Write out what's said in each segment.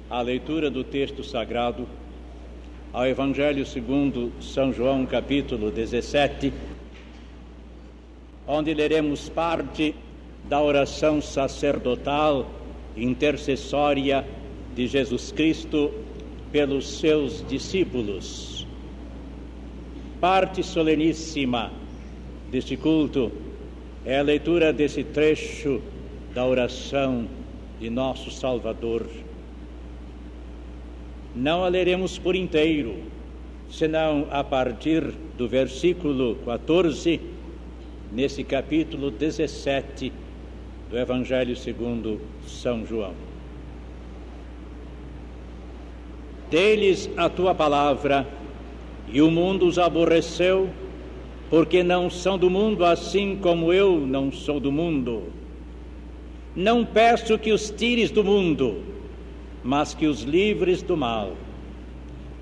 A leitura do texto sagrado ao Evangelho segundo São João, capítulo 17, onde leremos parte da oração sacerdotal intercessória de Jesus Cristo pelos seus discípulos. Parte soleníssima deste culto é a leitura desse trecho da oração de nosso Salvador. Não a leremos por inteiro, senão a partir do versículo 14, nesse capítulo 17 do Evangelho segundo São João. Dê-lhes a tua palavra, e o mundo os aborreceu, porque não são do mundo, assim como eu não sou do mundo. Não peço que os tires do mundo, mas que os livres do mal.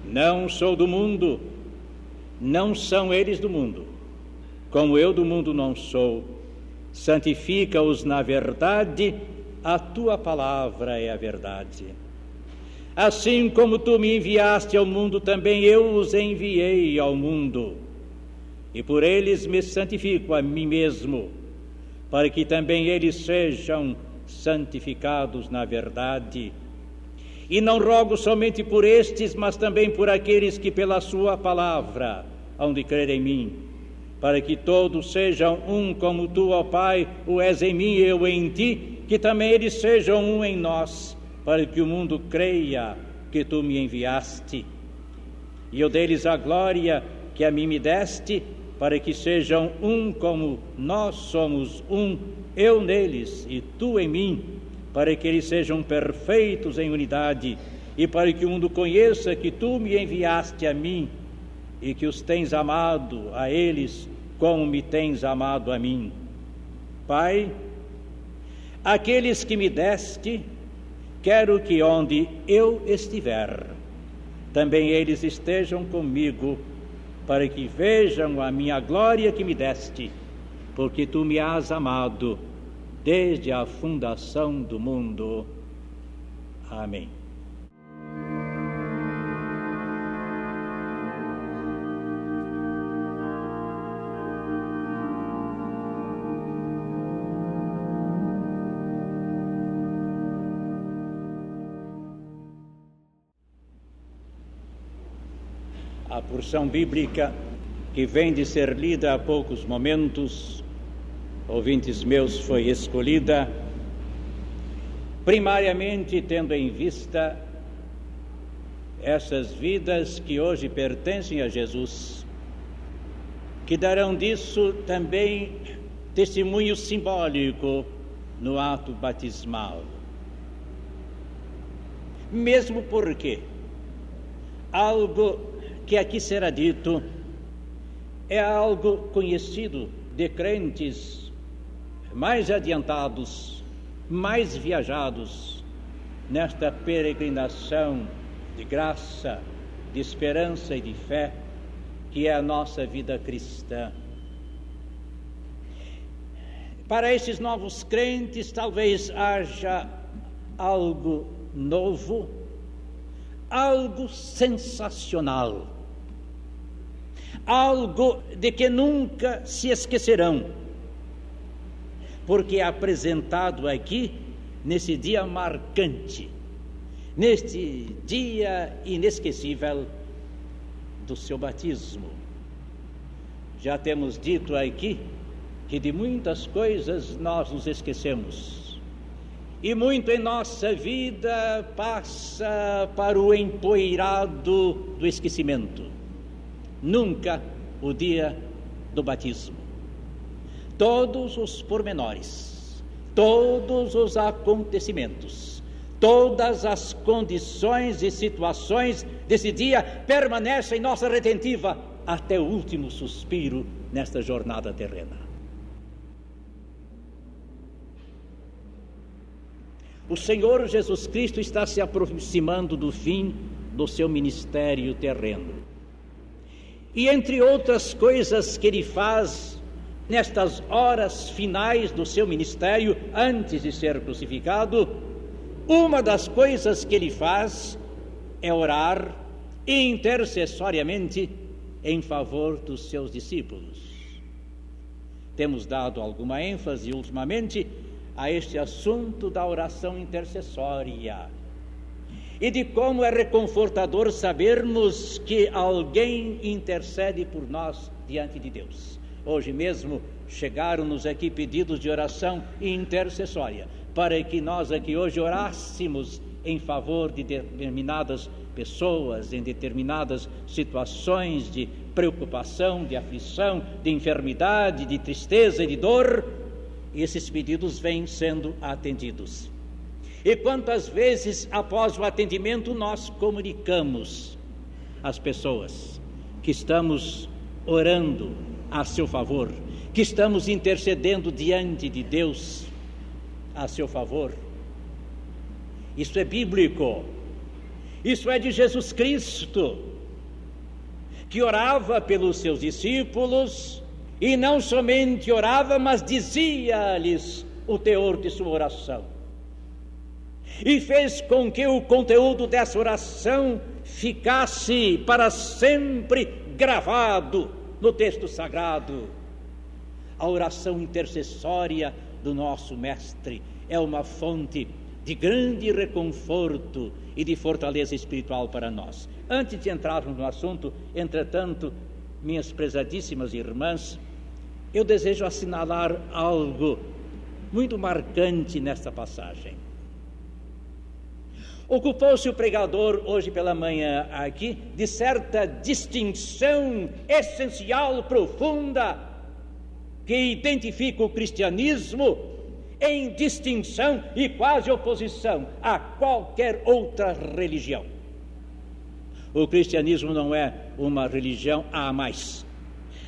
Não sou do mundo, não são eles do mundo, como eu do mundo não sou. Santifica-os na verdade, a tua palavra é a verdade. Assim como tu me enviaste ao mundo, também eu os enviei ao mundo. E por eles me santifico a mim mesmo, para que também eles sejam santificados na verdade. E não rogo somente por estes, mas também por aqueles que pela sua palavra hão de crer em mim, para que todos sejam um, como tu, ó Pai, o és em mim e eu em ti, que também eles sejam um em nós, para que o mundo creia que tu me enviaste. E eu dei-lhes a glória que a mim me deste, para que sejam um como nós somos um, eu neles e tu em mim, para que eles sejam perfeitos em unidade, e para que o mundo conheça que tu me enviaste a mim, e que os tens amado a eles como me tens amado a mim. Pai, aqueles que me deste, quero que onde eu estiver, também eles estejam comigo, para que vejam a minha glória que me deste, porque tu me has amado desde a fundação do mundo. Amém. A porção bíblica que vem de ser lida há poucos momentos, ouvintes meus, foi escolhida primariamente tendo em vista essas vidas que hoje pertencem a Jesus, que darão disso também testemunho simbólico no ato batismal. Mesmo porque algo que aqui será dito é algo conhecido de crentes mais adiantados, mais viajados nesta peregrinação de graça, de esperança e de fé que é a nossa vida cristã. Para esses novos crentes talvez haja algo novo, algo sensacional, algo de que nunca se esquecerão, porque é apresentado aqui nesse dia marcante, neste dia inesquecível do seu batismo. Já temos dito aqui que de muitas coisas nós nos esquecemos, e muito em nossa vida passa para o empoeirado do esquecimento. Nunca o dia do batismo. Todos os pormenores, todos os acontecimentos, todas as condições e situações desse dia permanecem em nossa retentiva até o último suspiro nesta jornada terrena. O Senhor Jesus Cristo está se aproximando do fim do seu ministério terreno. E entre outras coisas que ele faz nestas horas finais do seu ministério, antes de ser crucificado, uma das coisas que ele faz é orar intercessoriamente em favor dos seus discípulos. Temos dado alguma ênfase ultimamente a este assunto da oração intercessória e de como é reconfortador sabermos que alguém intercede por nós diante de Deus. Hoje mesmo chegaram-nos aqui pedidos de oração intercessória para que nós aqui hoje orássemos em favor de determinadas pessoas, em determinadas situações de preocupação, de aflição, de enfermidade, de tristeza e de dor. E esses pedidos vêm sendo atendidos. E quantas vezes após o atendimento nós comunicamos às pessoas que estamos orando a seu favor, que estamos intercedendo diante de Deus a seu favor. Isso é bíblico, isso é de Jesus Cristo, que orava pelos seus discípulos, e não somente orava, mas dizia-lhes o teor de sua oração, e fez com que o conteúdo dessa oração ficasse para sempre gravado no texto sagrado. A oração intercessória do nosso Mestre é uma fonte de grande reconforto e de fortaleza espiritual para nós. Antes de entrarmos no assunto, entretanto, minhas prezadíssimas irmãs, eu desejo assinalar algo muito marcante nesta passagem. Ocupou-se o pregador hoje pela manhã aqui de certa distinção essencial, profunda, que identifica o cristianismo em distinção e quase oposição a qualquer outra religião. O cristianismo não é uma religião a mais,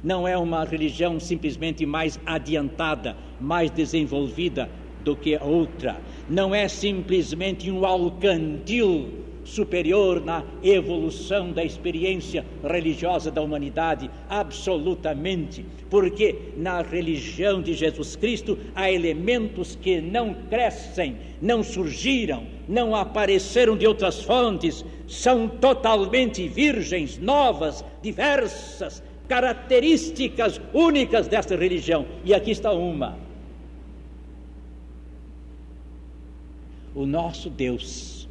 não é uma religião simplesmente mais adiantada, mais desenvolvida do que a outra, não é simplesmente um alcantil superior na evolução da experiência religiosa da humanidade, absolutamente, porque na religião de Jesus Cristo há elementos que não crescem, não surgiram, não apareceram de outras fontes, são totalmente virgens, novas, diversas, características únicas desta religião, e aqui está uma. O nosso Deus,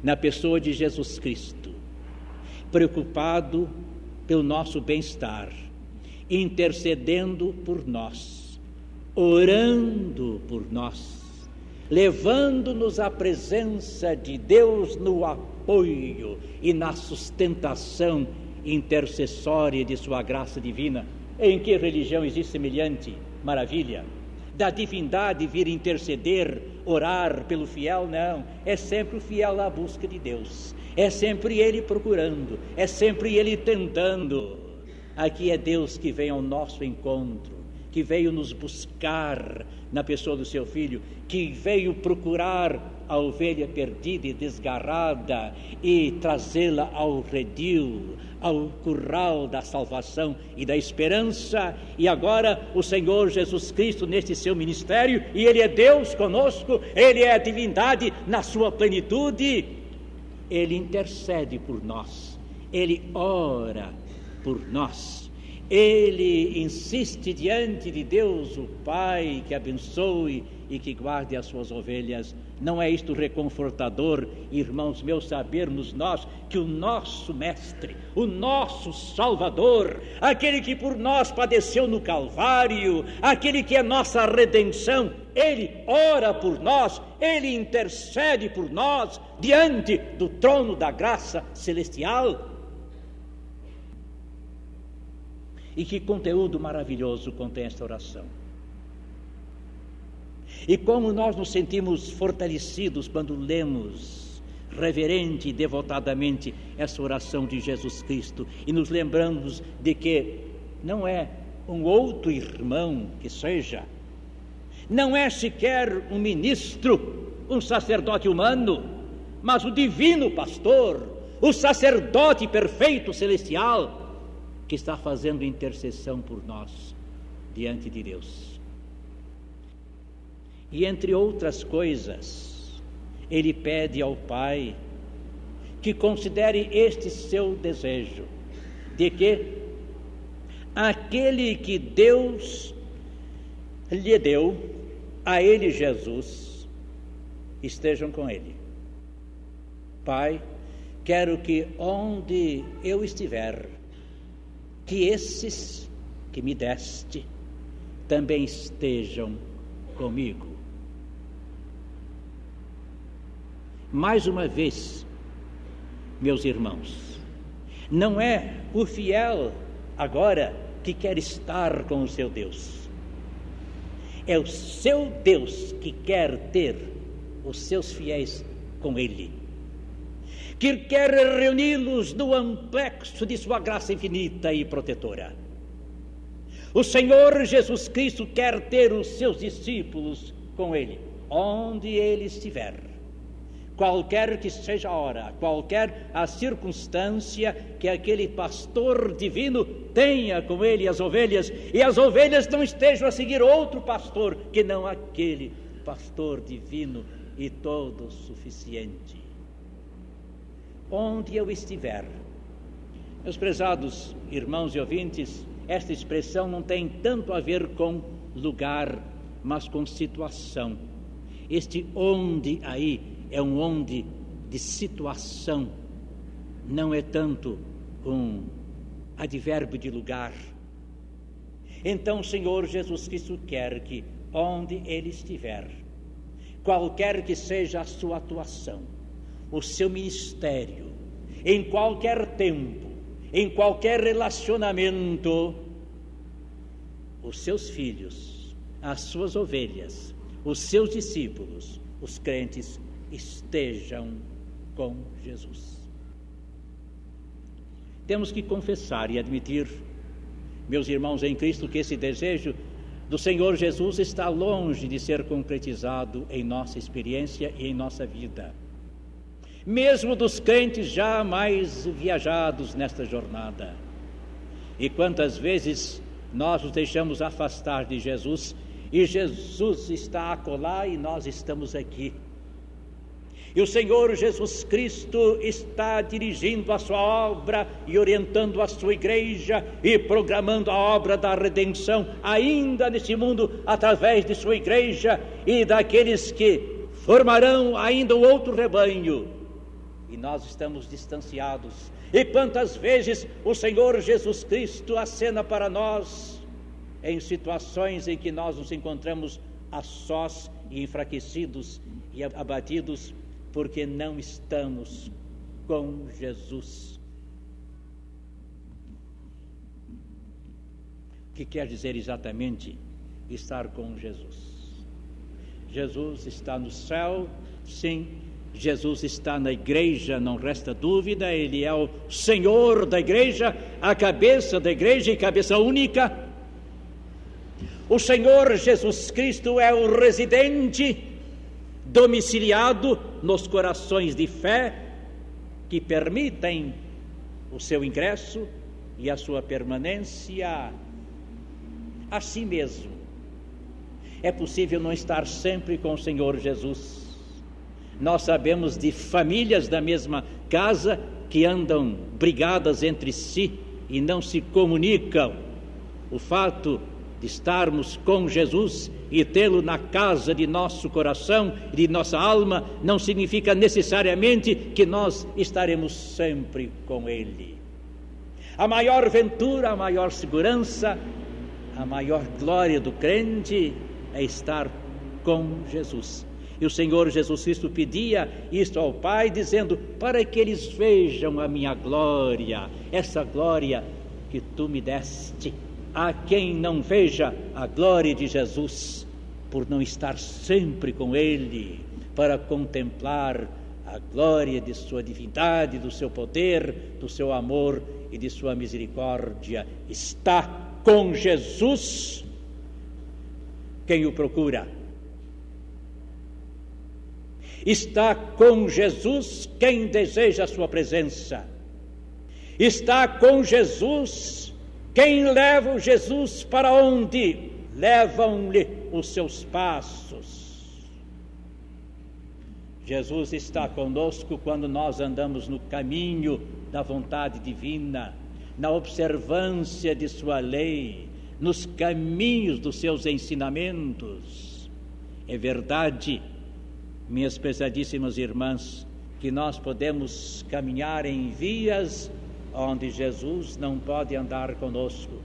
na pessoa de Jesus Cristo, preocupado pelo nosso bem-estar, intercedendo por nós, orando por nós, levando-nos à presença de Deus no apoio e na sustentação intercessória de sua graça divina. Em que religião existe semelhante maravilha? Da divindade vir interceder, orar pelo fiel? Não, é sempre o fiel à busca de Deus, é sempre ele procurando, é sempre ele tentando. Aqui é Deus que vem ao nosso encontro, que veio nos buscar na pessoa do seu Filho, que veio procurar a ovelha perdida e desgarrada e trazê-la ao redil, ao curral da salvação e da esperança. E agora o Senhor Jesus Cristo neste seu ministério, e Ele é Deus conosco, Ele é a divindade na sua plenitude, Ele intercede por nós, Ele ora por nós. Ele insiste diante de Deus, o Pai, que abençoe e que guarde as suas ovelhas. Não é isto reconfortador, irmãos meus, sabermos nós que o nosso Mestre, o nosso Salvador, aquele que por nós padeceu no Calvário, aquele que é nossa redenção, Ele ora por nós, Ele intercede por nós diante do trono da graça celestial. E que conteúdo maravilhoso contém esta oração. E como nós nos sentimos fortalecidos quando lemos reverente e devotadamente essa oração de Jesus Cristo e nos lembramos de que não é um outro irmão que seja, não é sequer um ministro, um sacerdote humano, mas o divino pastor, o sacerdote perfeito celestial, que está fazendo intercessão por nós diante de Deus. E entre outras coisas, ele pede ao Pai que considere este seu desejo, de que aquele que Deus lhe deu, a ele, Jesus, estejam com ele. Pai, quero que onde eu estiver, que esses que me deste também estejam comigo. Mais uma vez, meus irmãos, não é o fiel agora que quer estar com o seu Deus. É o seu Deus que quer ter os seus fiéis com ele, que quer reuni-los no amplexo de sua graça infinita e protetora. O Senhor Jesus Cristo quer ter os seus discípulos com ele, onde ele estiver. Qualquer que seja a hora, qualquer a circunstância, que aquele pastor divino tenha com ele as ovelhas, e as ovelhas não estejam a seguir outro pastor que não aquele pastor divino e todo suficiente. Onde eu estiver, meus prezados irmãos e ouvintes, esta expressão não tem tanto a ver com lugar, mas com situação. Este onde aí é um onde de situação, não é tanto um advérbio de lugar. Então o Senhor Jesus Cristo quer que onde ele estiver, qualquer que seja a sua atuação, o seu ministério, em qualquer tempo, em qualquer relacionamento, os seus filhos, as suas ovelhas, os seus discípulos, os crentes, estejam com Jesus. Temos que confessar e admitir, meus irmãos em Cristo, que esse desejo do Senhor Jesus está longe de ser concretizado em nossa experiência e em nossa vida. Mesmo dos crentes já mais viajados nesta jornada. E quantas vezes nós nos deixamos afastar de Jesus, e Jesus está acolá e nós estamos aqui. E o Senhor Jesus Cristo está dirigindo a sua obra e orientando a sua igreja e programando a obra da redenção ainda nesse mundo através de sua igreja e daqueles que formarão ainda um outro rebanho. E nós estamos distanciados. E quantas vezes o Senhor Jesus Cristo acena para nós em situações em que nós nos encontramos a sós e enfraquecidos e abatidos, porque não estamos com Jesus. O que quer dizer exatamente estar com Jesus? Jesus está no céu, sim. Jesus está na igreja, não resta dúvida. Ele é o Senhor da igreja, a cabeça da igreja e cabeça única. O Senhor Jesus Cristo é o residente domiciliado nos corações de fé que permitem o seu ingresso e a sua permanência. Assim mesmo, é possível não estar sempre com o Senhor Jesus. Nós sabemos de famílias da mesma casa que andam brigadas entre si e não se comunicam. O fato de estarmos com Jesus e tê-lo na casa de nosso coração e de nossa alma não significa necessariamente que nós estaremos sempre com Ele. A maior ventura, a maior segurança, a maior glória do crente é estar com Jesus. E o Senhor Jesus Cristo pedia isto ao Pai, dizendo, para que eles vejam a minha glória, essa glória que tu me deste. Há quem não veja a glória de Jesus, por não estar sempre com Ele, para contemplar a glória de sua divindade, do seu poder, do seu amor e de sua misericórdia. Está com Jesus quem o procura. Está com Jesus quem deseja a sua presença. Está com Jesus quem leva Jesus para onde levam-lhe os seus passos. Jesus está conosco quando nós andamos no caminho da vontade divina, na observância de sua lei, nos caminhos dos seus ensinamentos. É verdade, minhas prezadíssimas irmãs, que nós podemos caminhar em vias onde Jesus não pode andar conosco.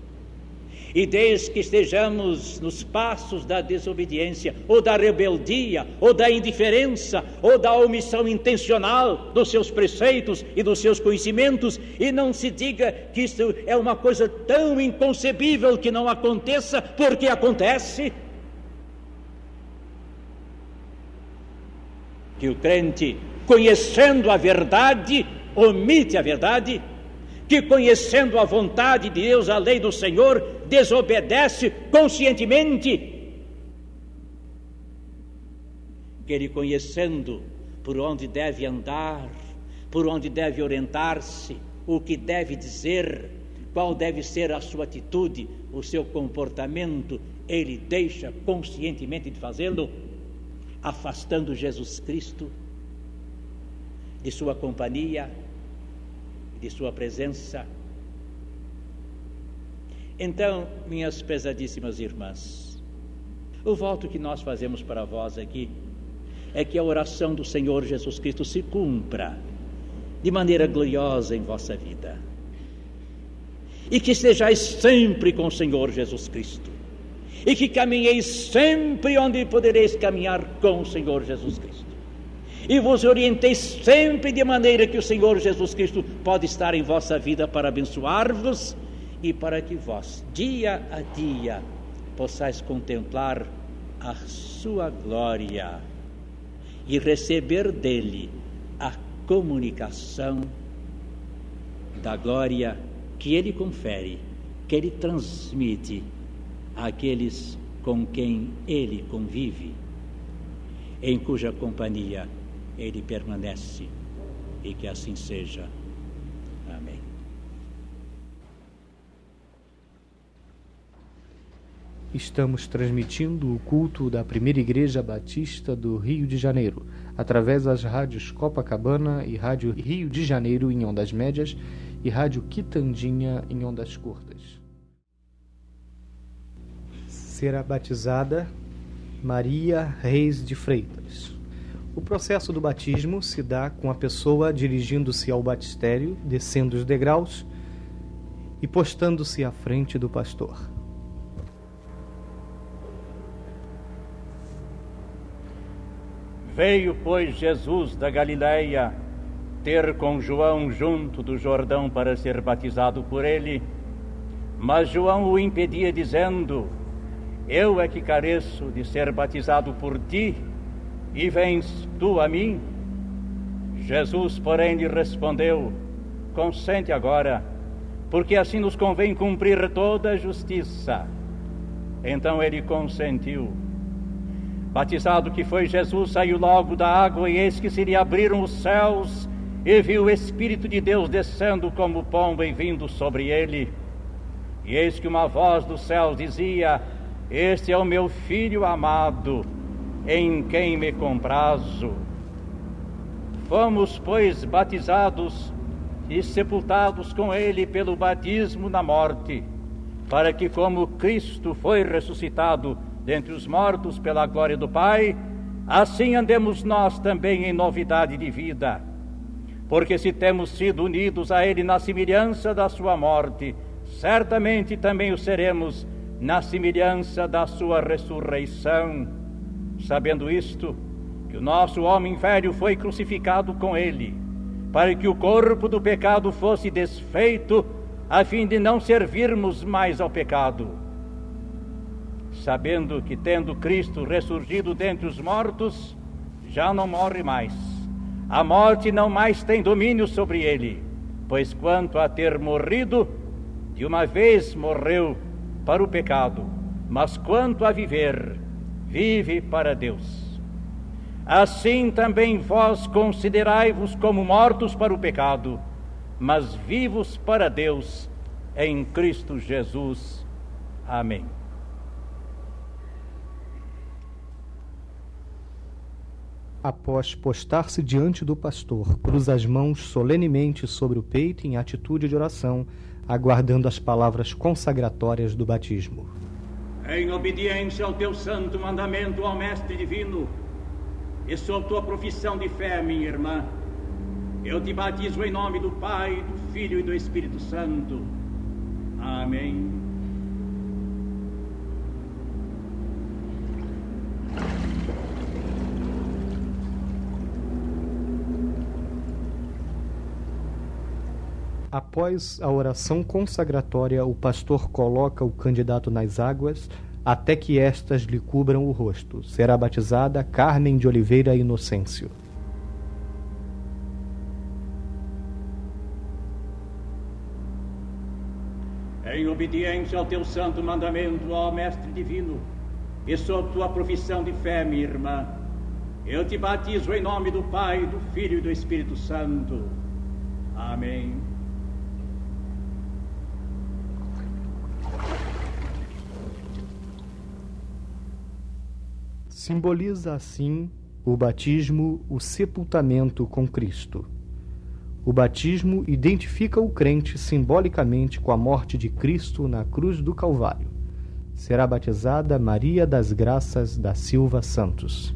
E desde que estejamos nos passos da desobediência, ou da rebeldia, ou da indiferença, ou da omissão intencional dos seus preceitos e dos seus conhecimentos, e não se diga que isso é uma coisa tão inconcebível que não aconteça, porque acontece. Que o crente, conhecendo a verdade, omite a verdade, que conhecendo a vontade de Deus, a lei do Senhor, desobedece conscientemente, que ele conhecendo por onde deve andar, por onde deve orientar-se, o que deve dizer, qual deve ser a sua atitude, o seu comportamento, ele deixa conscientemente de fazê-lo, afastando Jesus Cristo de sua companhia, de sua presença. Então, minhas pesadíssimas irmãs, o voto que nós fazemos para vós aqui é que a oração do Senhor Jesus Cristo se cumpra de maneira gloriosa em vossa vida, e que estejais sempre com o Senhor Jesus Cristo, e que caminheis sempre onde podereis caminhar com o Senhor Jesus Cristo, e vos orienteis sempre de maneira que o Senhor Jesus Cristo pode estar em vossa vida para abençoar-vos e para que vós, dia a dia, possais contemplar a sua glória e receber dele a comunicação da glória que ele confere, que ele transmite àqueles com quem ele convive, em cuja companhia ele permanece, e que assim seja. Amém. Estamos transmitindo o culto da Primeira Igreja Batista do Rio de Janeiro, através das rádios Copacabana e Rádio Rio de Janeiro em ondas médias e Rádio Quitandinha em ondas curtas. Será batizada Maria Reis de Freitas. O processo do batismo se dá com a pessoa dirigindo-se ao batistério, descendo os degraus e postando-se à frente do pastor. Veio, pois, Jesus da Galileia ter com João junto do Jordão para ser batizado por ele, mas João o impedia, dizendo: Eu é que careço de ser batizado por ti, e vens tu a mim? Jesus, porém, lhe respondeu: Consente agora, porque assim nos convém cumprir toda a justiça. Então ele consentiu. Batizado que foi Jesus, saiu logo da água, e eis que se lhe abriram os céus, e viu o Espírito de Deus descendo como pomba e vindo sobre ele. E eis que uma voz dos céus dizia: Este é o meu Filho amado, em quem me comprazo. Fomos, pois, batizados e sepultados com ele pelo batismo na morte, para que, como Cristo foi ressuscitado dentre os mortos pela glória do Pai, assim andemos nós também em novidade de vida. Porque se temos sido unidos a ele na semelhança da sua morte, certamente também o seremos na semelhança da sua ressurreição. Sabendo isto, que o nosso homem velho foi crucificado com ele, para que o corpo do pecado fosse desfeito, a fim de não servirmos mais ao pecado. Sabendo que, tendo Cristo ressurgido dentre os mortos, já não morre mais. A morte não mais tem domínio sobre ele, pois quanto a ter morrido, de uma vez morreu para o pecado, mas quanto a viver, vive para Deus. Assim também vós considerai-vos como mortos para o pecado, mas vivos para Deus em Cristo Jesus. Amém. Após postar-se diante do pastor, cruza as mãos solenemente sobre o peito em atitude de oração, aguardando as palavras consagratórias do batismo. Em obediência ao teu santo mandamento, ó Mestre Divino, e sob tua profissão de fé, minha irmã, eu te batizo em nome do Pai, do Filho e do Espírito Santo. Amém. Após a oração consagratória, o pastor coloca o candidato nas águas até que estas lhe cubram o rosto. Será batizada Carmen de Oliveira Inocêncio. Em obediência ao teu santo mandamento, ó Mestre Divino, e sob tua profissão de fé, minha irmã, eu te batizo em nome do Pai, do Filho e do Espírito Santo. Amém. Simboliza assim o batismo, o sepultamento com Cristo. O batismo identifica o crente simbolicamente com a morte de Cristo na cruz do Calvário. Será batizada Maria das Graças da Silva Santos.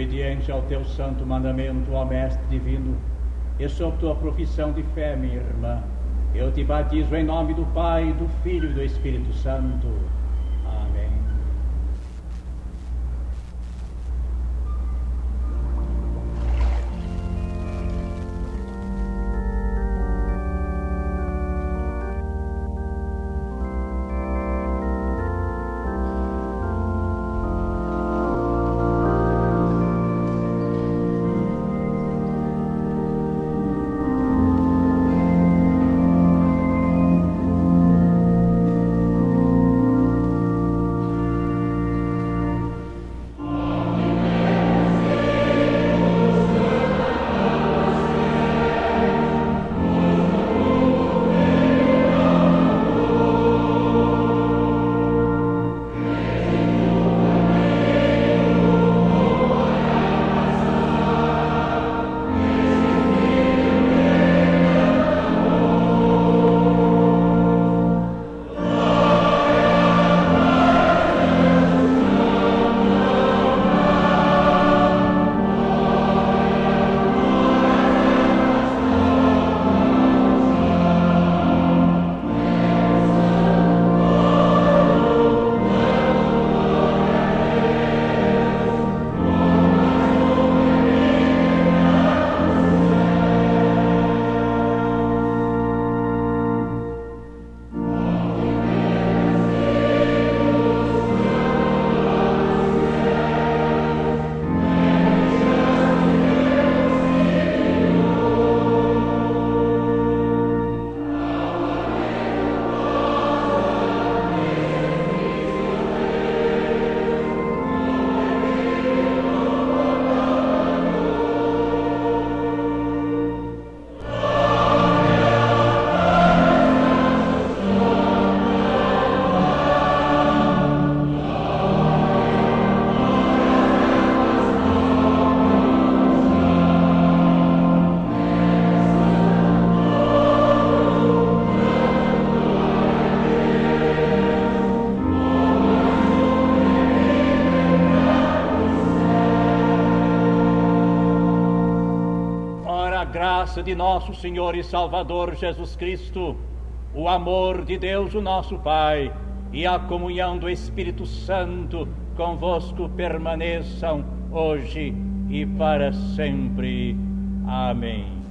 obediência ao teu santo mandamento, ó Mestre Divino, e sob tua profissão de fé, minha irmã, eu te batizo em nome do Pai, do Filho e do Espírito Santo. Amém. graça de nosso Senhor e Salvador Jesus Cristo, o amor de Deus, o nosso Pai, e a comunhão do Espírito Santo convosco permaneçam hoje e para sempre. Amém.